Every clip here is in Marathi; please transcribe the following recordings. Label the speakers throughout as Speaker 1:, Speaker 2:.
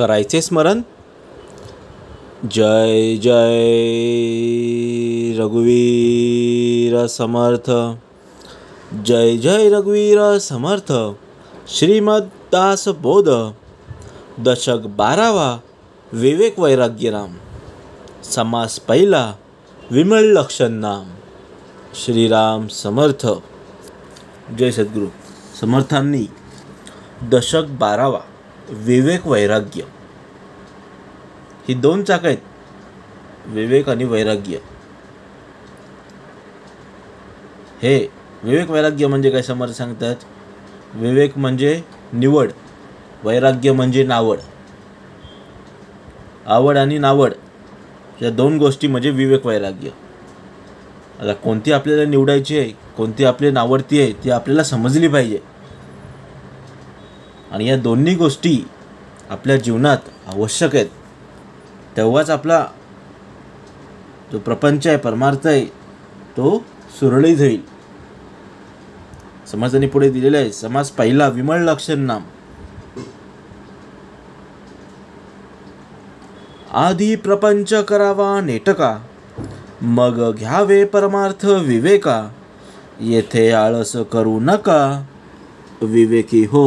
Speaker 1: करायचे स्मरण. जय जय रघुवीर समर्थ. जय जय रघुवीर समर्थ. श्रीमद दासबोध. दशक 12वा. विवेक वैराग्य नाम. समास पहिला. विमल लक्षण नाम. श्रीराम समर्थ. जय सद्गुरू. समर्थांनी दशक 12वा विवेक वैराग्य ही दोन चाक आहेत. विवेक आणि वैराग्य. हे विवेक वैराग्य म्हणजे काय समर्थ सांगतात. विवेक म्हणजे निवड, वैराग्य म्हणजे नावड. आवड आणि नावड या दोन गोष्टी म्हणजे विवेक वैराग्य. आता कोणती आपल्याला निवडायची आहे, कोणती आपली नावडती आहे ती आपल्याला समजली पाहिजे. आणि या दोन्ही गोष्टी आपल्या जीवनात आवश्यक आहेत. तेव्हाच आपला जो प्रपंच आहे, परमार्थ आहे तो सुरळीत होईल. समर्थांनी पुढे दिलेला आहे. समास पहिला. विमल लक्षण नाम. आधी प्रपंच करावा नेटका, मग घ्यावे परमार्थ विवेका. येथे आळस करू नका, विवेकी हो.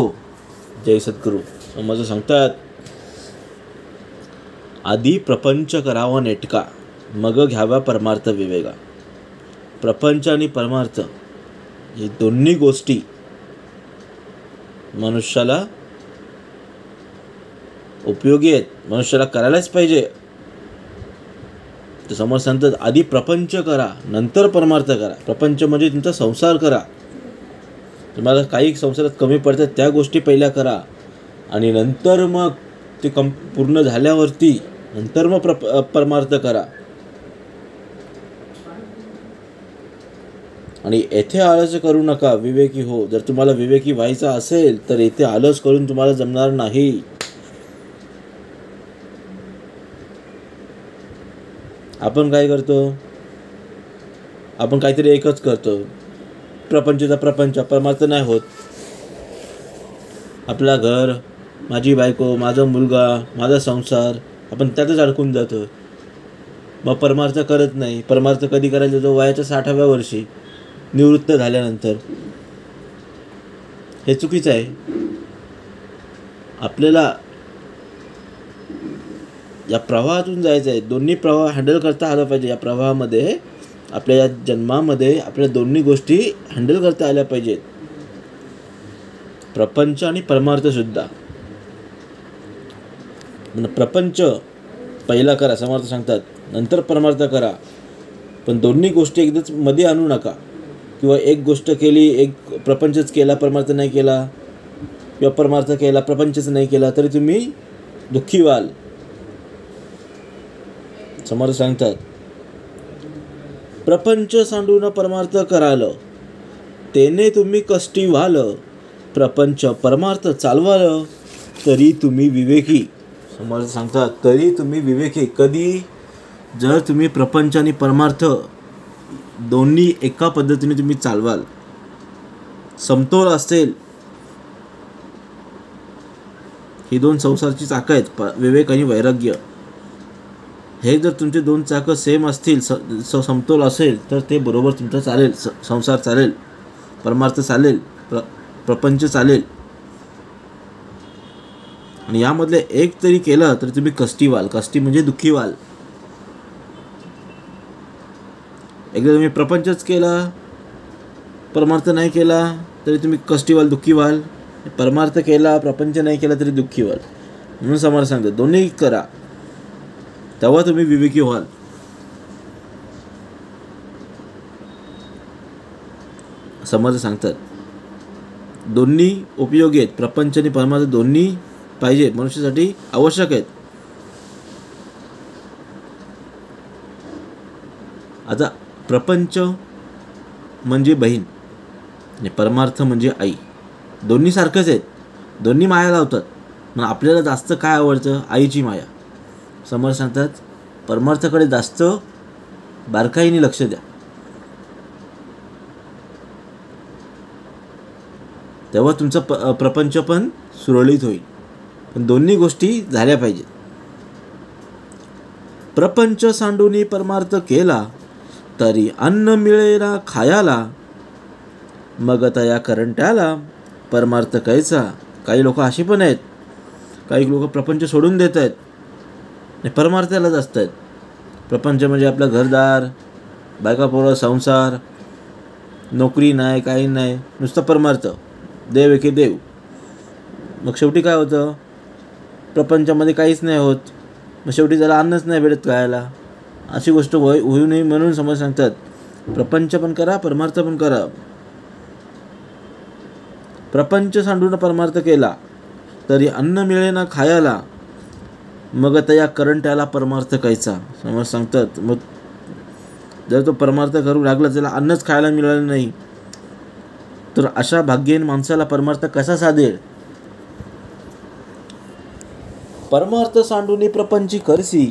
Speaker 1: जय सद्गुरू. समर्थ सांगतात, आधी प्रपंच करावा नेटका, मग घ्यावा परमार्थ विवेका. प्रपंच आणि परमार्थ हे दोन्ही गोष्टी मनुष्याला उपयोगी आहेत, मनुष्याला करायलाच पाहिजे. तर समोर सांगतात आधी प्रपंच करा, नंतर परमार्थ करा. प्रपंच म्हणजे तुमचा संसार करा. तुम्हाला काही संसारात कमी पडतात त्या गोष्टी पहिल्या करा आणि नंतर मग ते पूर्ण झाल्यावरती नंतर मग परमार्थ करा. आणि येथे आळस करू नका, विवेकी हो. जर तुम्हाला विवेकी व्हायचा असेल तर येथे आळस करून तुम्हाला जमणार नाही. आपण काय करतो, आपण काहीतरी एकच करतो. प्रपंचचा प्रपंच, परमार्थ नाही होत. आपला घर, माझी बायको, माझा मुलगा, माझा संसार, आपण त्यातच अडकून जातो. मग परमार्थ करत नाही. परमार्थ कधी करायचा, जो वयाच्या 60व्या वर्षी निवृत्त झाल्यानंतर. हे चुकीचं आहे. आपल्याला या प्रवाहातून जायचं आहे. दोन्ही प्रवाह हँडल करता आलं पाहिजे. या प्रवाहामध्ये आपल्या या जन्मामध्ये आपल्या दोन्ही गोष्टी हँडल करता आल्या पाहिजेत. प्रपंच आणि परमार्थ सुद्धा. प्रपंच पहिला करा, समर्थ सांगतात, नंतर परमार्थ करा. पण दोन्ही गोष्टी एकदाच मध्ये आणू नका. किंवा एक गोष्ट केली, एक प्रपंचच केला, परमार्थ नाही केला, किंवा परमार्थ केला, प्रपंचच नाही केला तरी तुम्ही दुःखी व्हाल. समर्थ सांगतात प्रपंच सांडून परमार्थ कराल, तेने तुम्ही कष्टी व्हाल. प्रपंच परमार्थ चालवाल, तरी तुम्ही विवेकी. समर्थ सांगतात तरी तुम्ही विवेकी. कधी, जर तुम्ही प्रपंच आणि परमार्थ दोन्ही एका पद्धतीने तुम्ही चालवाल, समतोल असेल. ही दोन संसाराची चाकं आहेत, विवेक आणि वैराग्य. हे जर तुमचे दोन चाकं सेम असतील, समतोल असेल, तर ते बरोबर तुमचं चालेल. संसार चालेल, परमार्थ चालेल, प्रपंच चालेल. आणि यामधले एक तरी केलं तर तुम्ही कष्टी व्हाल. कष्टी म्हणजे दुःखी व्हाल. एकदा तुम्ही प्रपंचच केला, परमार्थ नाही केला तरी तुम्ही कष्टी व्हाल, दुःखी व्हाल. परमार्थ केला, प्रपंच नाही केला तरी दुःखी व्हाल. म्हणून समर्थ सांगतात दोन्ही करा, तेव्हा तुम्ही विवेकी व्हाल. समर्थ सांगतात दोन्ही उपयोगी आहेत. प्रपंच आणि परमार्थ दोन्ही पाहिजे, मनुष्यासाठी आवश्यक आहेत. आता प्रपंच म्हणजे बहीण आणि परमार्थ म्हणजे आई. दोन्ही सारखंच आहेत. दोन्ही माया लावतात. मग आपल्याला जास्त काय आवडतं, आईची माया. समर्थ सांगतात परमार्थाकडे जास्त बारकाईने लक्ष द्या. तेव्हा तुमचा प्रपंच पण सुरळीत होईल. दोन्ही गोष्टी झाल्या पाहिजेत. प्रपंच सांडूनी परमार्थ केला, तरी अन्न मिळेना खायाला. मग तया करंट्याला परमार्थ कैचा. काही लोक अशी पण आहेत, काही लोक प्रपंच सोडून देत आहेत आणि परमार्थालाच असतात. प्रपंच म्हणजे आपलं घरदार, बायका पोरं, संसार, नोकरी नाही, काही नाही, नुसतं परमार्थ, देव एके देव. मग शेवटी काय होतं, प्रपंचामध्ये काहीच नाही होत. मग शेवटी त्याला अन्नच नाही भेटत खायला. अशी गोष्ट होऊ नये म्हणून समज सांगतात, प्रपंच पण करा, परमार्थ पण करा. प्रपंच सांडून परमार्थ केला, तरी अन्न मिळेना खायाला. मग तया करंट्याला परमार्थ कैचा. समज सांगतात, मग जर तो परमार्थ करू लागला, त्याला अन्नच खायला मिळालं नाही, तर अशा भाग्यहीन माणसाला परमार्थ कसा साधेल. परमार्थ सांडूनी प्रपंची करसी,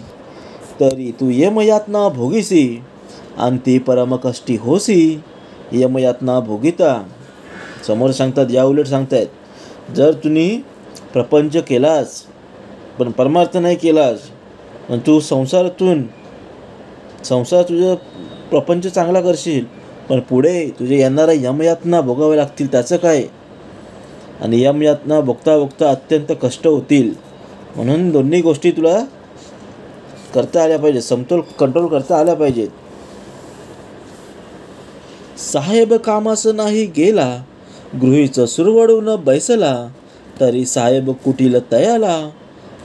Speaker 1: तरी तू यमयातना भोगीसी. अंती परम कष्टी होसी, यमयातना भोगिता. समोर सांगतात, या उलट सांगतायत, जर तुम्ही प्रपंच केलास पण परमार्थ नाही केलास, पण तू संसार तुझं प्रपंच चांगला करशील, पण पुढे तुझे येणाऱ्या यमयातना भोगावे लागतील. त्याचं काय. आणि यमयातना भोगता भोगता अत्यंत कष्ट होतील. म्हणून दोन्ही गोष्टी तुला करता आल्या पाहिजेत, समतोल कंट्रोल करता आल्या पाहिजेत. साहेब कामास नाही गेला, गृहीचं सुरवडून बैसला. तरी साहेब कुटील तयाला,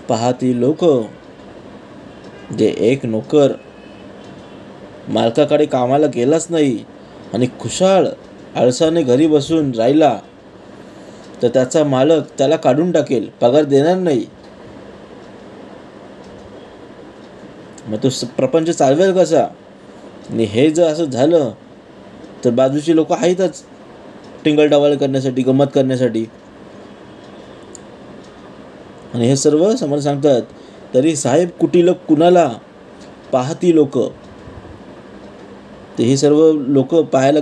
Speaker 1: पाहती लोक. जे एक नोकर मालकाकडे कामाला गेलाच नाही आणि खुशाल आळसाने घरी बसून राहिला, तर त्याचा मालक त्याला काढून टाकेल, पगार देणार नाही. मग तो प्रपंच चालवेल कसा. आणि हे जर असं झालं तर बाजूची लोक आहेतच टिंगल करण्यासाठी, गंमत करण्यासाठी. आणि हे सर्व समोर सांगतात, तरी साहेब कुटील कुणाला, पाहती लोक. ते हे सर्व लोक पाहायला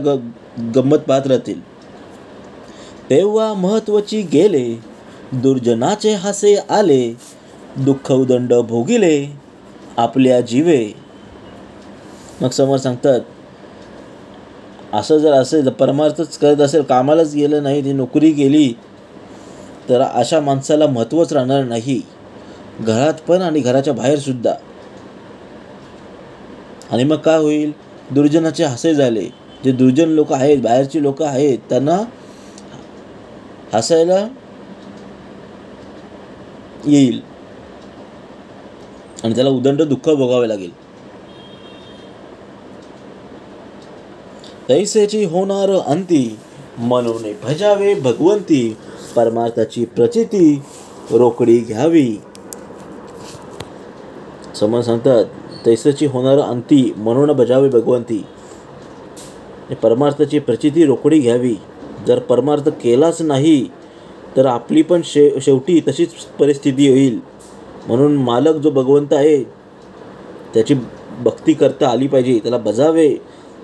Speaker 1: गंमत पाहत राहतील. तेव्हा महत्वाची गेले, दुर्जनाचे हासे आले. दुःख उदंड भोगिले, आपल्या जीवे. मग समोर सांगतात, असं जर असेल, परमार्थच करत असेल, कामालाच गेलं नाही, ती नोकरी केली, तर अशा माणसाला महत्त्वच राहणार नाही, घरात पण आणि घराच्या बाहेर सुद्धा. आणि मग काय होईल, दुर्जनाचे हसे झाले. जे दुर्जन लोक आहेत, बाहेरची लोक आहेत, त्यांना हसायला येईल आणि त्याला उदंड दुःख भोगावे लागेल. तैसेची होणार अंती, म्हणून भजावे भगवंती. परमार्थाची प्रचिती रोकडी घ्यावी. समज सांगतात, तैसेची होणार अंती, म्हणून भजावे भगवंती. परमार्थाची प्रचिती रोकडी घ्यावी. जर परमार्थ केलाच नाही तर आपली पण शेवटी तशीच परिस्थिती होईल. म्हणून मालक जो भगवंत आहे त्याची भक्ती करता आली पाहिजे, त्याला भजावे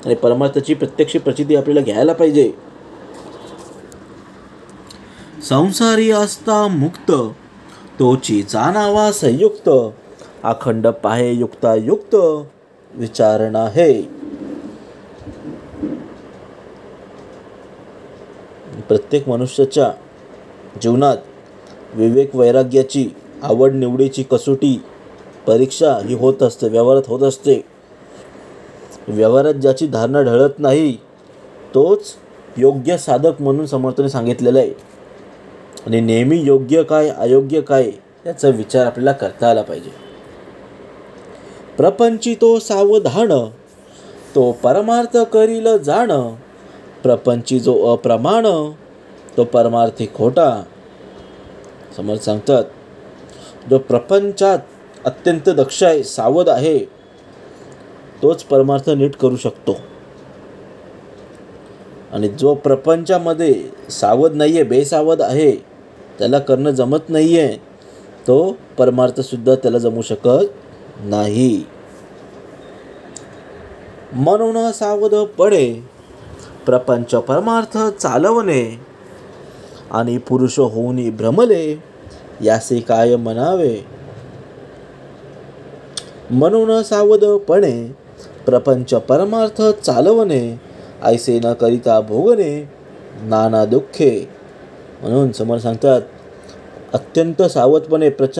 Speaker 1: आणि परमार्थाची प्रत्यक्ष प्रचिती आपल्याला घ्यायला पाहिजे. संसारी असता मुक्त, तोची जाणावा संयुक्त. अखंड पाहे युक्तायुक्त, विचारणा हे. प्रत्येक मनुष्याच्या जीवनात विवेक वैराग्याची, आवड निवडीची कसोटी परीक्षा ही होत असते, व्यवहारात होत असते. व्यवहारात ज्याची धारणा ढळत नाही तोच योग्य साधक म्हणून समर्थाने सांगितलेलं आहे. आणि नेहमी योग्य काय अयोग्य काय याचा विचार आपल्याला करता आला पाहिजे. प्रपंची तो सावधान, तो परमार्थ करील जाण. प्रपंची जो अप्रमाण, तो परमार्थी खोटा. समर्थ सांगतात, जो प्रपंचात अत्यंत दक्ष आहे, सावध आहे, तोच परमार्थ नीट करू शकतो. आणि जो प्रपंचामध्ये सावध नाही आहे, बेसावध आहे, त्याला करणं जमत नाही आहे, तो परमार्थसुद्धा त्याला जमू शकत नाही. म्हणून सावध पडे, प्रपंच परमार्थ चालवणे. आणि पुरुष होऊन भ्रमले, यासे काय म्हणावे. म्हणून सावधपणे प्रपंच परमार्थ चालवणे, ऐसे न करिता भोगणे नाना दुःखे. म्हणून समोर सांगतात अत्यंत सावधपणे प्रपंच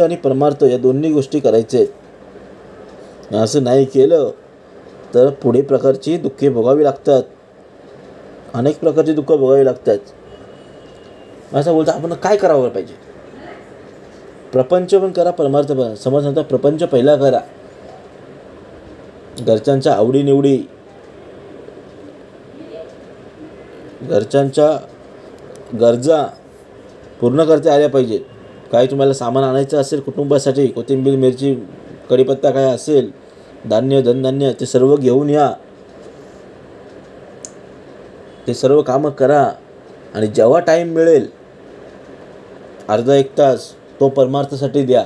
Speaker 1: आणि परमार्थ या दोन्ही गोष्टी करायचे. असं नाही केलं तर पुढे प्रकारची दुःखे भोगावी लागतात, अनेक प्रकारची दुःख भोगावी लागतात. असं बोलतं आपण काय करावं पाहिजे. प्रपंच पण करा, परमार्थ पण. समोर सांगता प्रपंच पहिला करा, घरच्यांच्या आवडीनिवडी, घरच्यांच्या गरजा पूर्ण करता आल्या पाहिजेत. काय तुम्हाला सामान आणायचं असेल कुटुंबासाठी, कोथिंबीर, मिरची, कढीपत्ता काय असेल, धान्य, धनधान्य, ते सर्व घेऊन या. ते सर्व कामं करा आणि जेव्हा टाईम मिळेल अर्धा एक तास तो परमार्थासाठी द्या.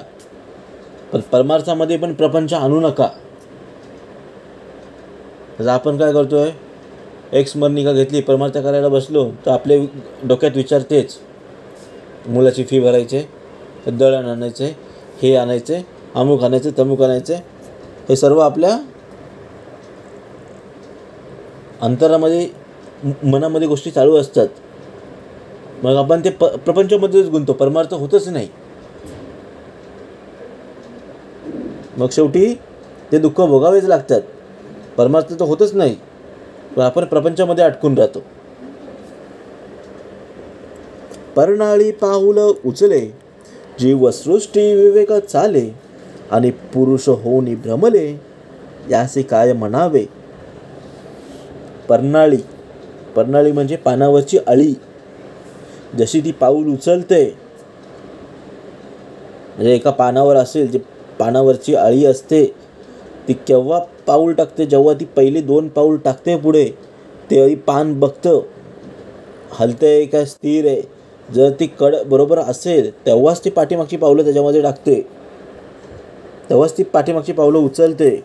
Speaker 1: पण परमार्थामध्ये पण प्रपंच आणू नका. जर आपण काय करतोय, एक स्मरणिका घेतली, परमार्थ करायला बसलो तर आपले डोक्यात विचार तेच, मुलाची फी भरायचे, दळण आणायचे, हे आणायचे, अमुक आणायचे, तमुक आणायचे, हे सर्व आपल्या अंतरामध्ये मनामध्ये गोष्टी चालू असतात. मग आपण ते प्रपंचामध्येच गुंततो, परमार्थ होतच नाही. मग शेवटी ते दुःख भोगावेच लागतात. परमार्थ तर होतच नाही, पण आपण प्रपंचामध्ये अटकून राहतो. परनाळी पाऊल उचले, जीवसृष्टी विवेक चाले, आणि पुरुष होऊन भ्रमले, यासे काय म्हणावे. परनाळी, परनाळी म्हणजे पानावरची अळी. जशी ती पाऊल उचलते, म्हणजे एका पानावर असेल, जे पानावरची अळी असते ती केव्हा पाऊल टाकते, जेव्हा ती पहिले 2 पाऊल टाकते पुढे, ते पान बघतं हलतंय का स्थिर आहे. जर ती कड बरोबर असेल तेव्हाच ती पाठीमागची पावलं त्याच्यामध्ये टाकते, तेव्हाच ती पाठीमागची पावलं उचलते.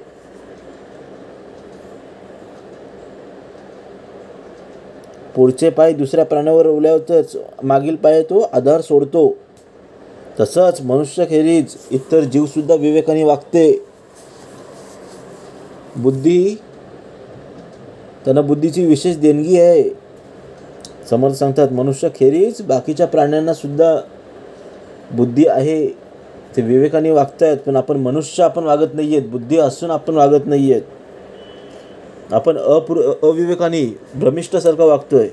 Speaker 1: पुढचे पाय दुसऱ्या प्राण्यावर रोवल्यावरच मागील पाय तो आधार सोडतो. तसंच मनुष्यखेरीज इतर जीवसुद्धा विवेकाने वागते. बुद्धी, त्यांना बुद्धीची विशेष देणगी आहे. समर्थ सांगतात मनुष्यखेरीज बाकीच्या प्राण्यांना सुद्धा बुद्धी आहे, ते विवेकाने वागतायत. पण आपण मनुष्य आपण वागत नाही आहेत, बुद्धी असून आपण वागत नाही आहेत. आपण अविवेकाने भ्रमिष्ठासारखं वागतोय.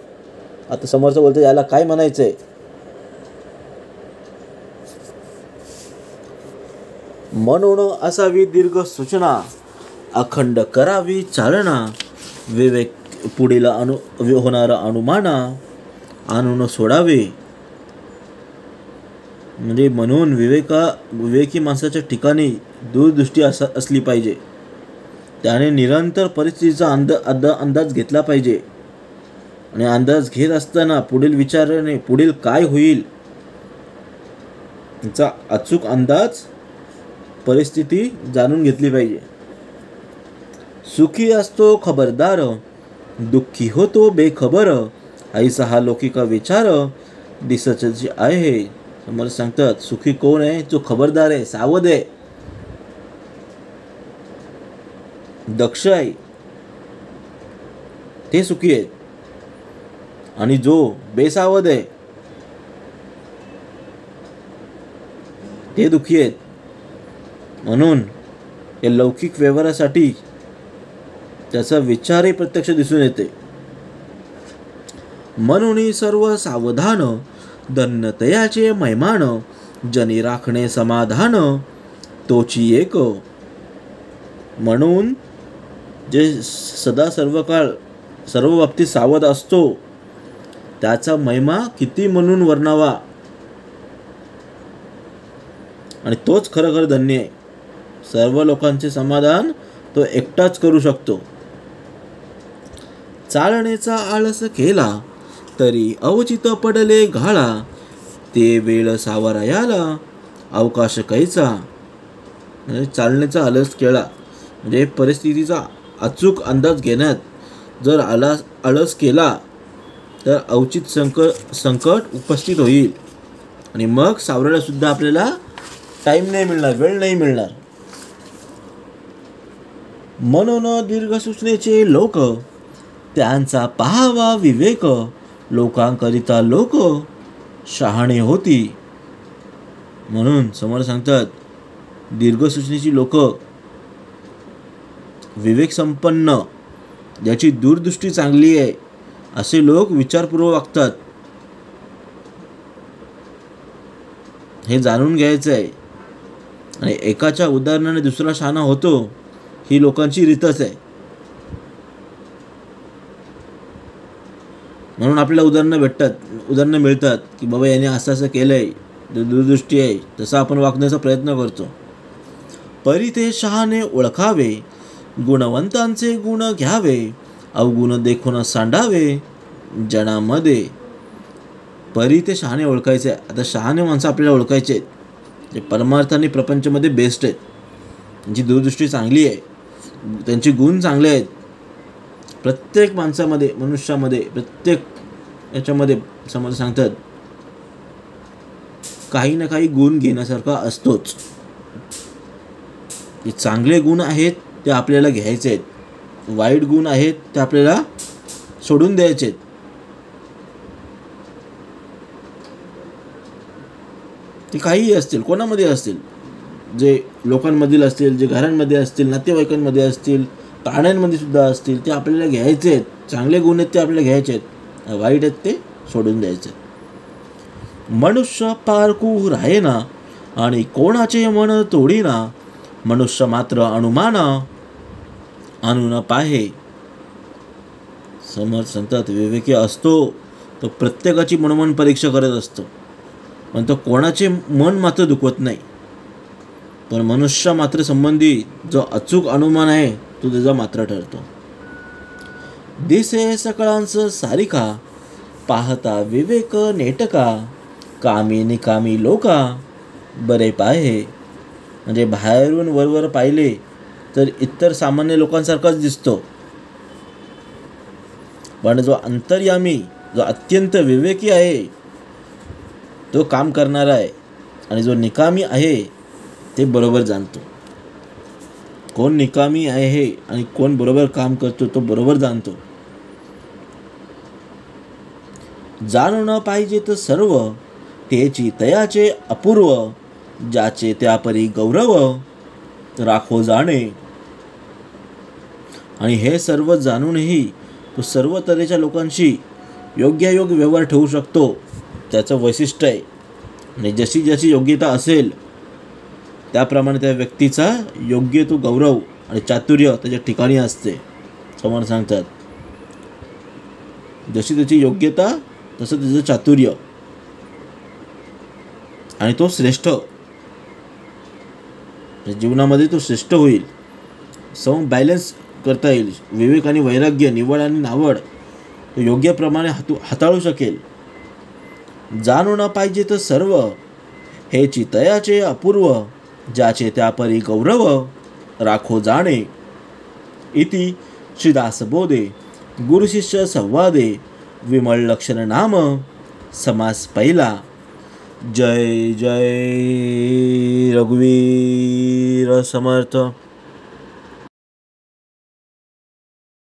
Speaker 1: आता समोरचं बोलतो याला काय म्हणायचंय. म्हणून असावी दीर्घ सूचना, अखंड करावी चालना, विवेक पुढील होणारा अनुमाना आणून सोडावे. म्हणजे म्हणून विवेकी माणसाच्या ठिकाणी दूरदृष्टी असली पाहिजे. त्याने निरंतर परिस्थितीचा अंदाज घेतला पाहिजे. आणि अंदाज घेत असताना पुढील विचाराने पुढील काय होईल याचा अचूक अंदाज, परिस्थिती जाणून घेतली पाहिजे. सुखी असतो खबरदार, दुःखी होतो बेखबर, ऐसा हा लौकिक विचार दिसच आहे. समोर सांगतात सुखी कोण आहे, जो खबरदार आहे, सावध आहे, दक्ष आहे, ते सुखी आहेत. आणि जो बेसावध आहे ते दुःखी आहेत. म्हणून या लौकिक व्यवहारासाठी त्याचा विचारही प्रत्यक्ष दिसून येते. म्हणून सर्व सावधान, धन्यतयाचे मैमान, जनी राखणे समाधान, तोची एक. म्हणून जे सदा सर्व काळ सर्व बाबतीत सावध असतो त्याचा महिमा किती म्हणून वर्णावा. आणि तोच खरं धन्य आहे. सर्व लोकांचे समाधान तो एकटाच करू शकतो. चालण्याचा आळस केला तरी अवचित पडले घाळा, ते वेळ सावरायाला अवकाश कैचा. म्हणजे चालण्याचा आळस केला म्हणजे परिस्थितीचा अचूक अंदाज घेण्यात जर आळस केला तर अवचित संकट उपस्थित होईल. आणि मग सावरायला सुद्धा आपल्याला टाइम नाही मिळणार, वेळ नाही मिळणार. म्हणून दीर्घसूचनेचे लोक त्यांचा पाहावा विवेक, लोकांकरिता लोक शहाणे होती. म्हणून समोर सांगतात दीर्घसूचनेची लोक, विवेक संपन्न, ज्याची दूरदृष्टी चांगली आहे, असे लोक विचारपूर्वक वागतात. हे जाणून घ्यायचं आहे. आणि एकाच्या उदाहरणाने दुसरा शहाणा होतो, ही लोकांची रीतच आहे. म्हणून आपल्याला उदाहरणं मिळतात की बाबा याने असं असं केलंय, दूरदृष्टी आहे, तसं आपण वागण्याचा प्रयत्न करतो. परी ते शहाणे ओळखावे, गुणवंतांचे गुण घ्यावे, अवगुण देखून सांडावे जनामध्ये. परी ते शहाणे ओळखायचे. आता शहाणे माणसं आपल्याला ओळखायचे आहेत, जे परमार्थाने प्रपंचामध्ये बेस्ट आहेत, त्यांची दूरदृष्टी चांगली आहे, त्यांचे गुण चांगले आहेत. प्रत्येक माणसामध्ये, मनुष्यामध्ये, प्रत्येक याच्यामध्ये समज सांगतात काही ना काही गुण घेण्यासारखा असतोच. जे चांगले गुण आहेत ते आपल्याला घ्यायचे आहेत, वाईट गुण आहेत ते आपल्याला सोडून द्यायचे आहेत. ते काहीही असतील, कोणामध्ये असतील, जे लोकांमधील असतील, जे घरांमध्ये असतील, नातेवाईकांमध्ये असतील, प्राण्यांमध्ये सुद्धा असतील, ते आपल्याला घ्यायचे आहेत. चांगले गुण आहेत ते आपल्याला घ्यायचे आहेत, वाईट आहेत ते सोडून द्यायचे. मनुष्य पारकू राहेना आणि कोणाचे मन तोडीना, मनुष्य मात्र अनुमान आणून पाहे. समर्थ सांगतात विवेकी असतो तो प्रत्येकाची मनोमन परीक्षा करत असतो, पण तो कोणाचे मन मात्र दुखवत नाही. पण मनुष्य मात्र संबंधी जो अचूक अनुमान आहे तो त्याचा मात्र ठरतो. दिसे सकळांचं सारिका, पाहता विवेक नेटका, कामी निकामी लोका बरे पाहे. म्हणजे बाहेरून वरवर पाहिले तर इतर सामान्य लोकांसारखाच दिसतो, पण जो अंतर्यामी, जो अत्यंत विवेकी आहे तो काम करणारा आहे, आणि जो निकामी आहे ते बरोबर जाणतो. कोण निकामी आहे आणि कोण बरोबर काम करतो तो बरोबर जाणतो. जाणून पाहिजे तर सर्व, तेची तयाचे अपूर्व, ज्याचे त्यापरी गौरव राखो जाणे. आणि हे सर्व जाणूनही तो सर्व तऱ्हेच्या लोकांशी योग्यायोग्य व्यवहार ठेवू शकतो, त्याचं वैशिष्ट्य आहे. आणि जशी ज्याची योग्यता असेल त्याप्रमाणे त्या व्यक्तीचा योग्य तो गौरव आणि चातुर्य त्याच्या ठिकाणी असते. समोर सांगतात जशी त्याची योग्यता तसं त्याचं चातुर्य, आणि तो श्रेष्ठ जीवनामध्ये तो श्रेष्ठ होईल. बॅलन्स करता येईल. विवेक आणि वैराग्य, निवड आणि नावड तो योग्य प्रमाणे हाताळू शकेल. जाणून पाहिजे तर सर्व, हेची तयाचे अपूर्व, ज्याचे त्यापरी गौरव राखो जाणे. इति श्रीदास बोधे गुरुशिष्य संवादे विमल लक्षण नाम समास पहिला. जय जय रघुवीर समर्थ.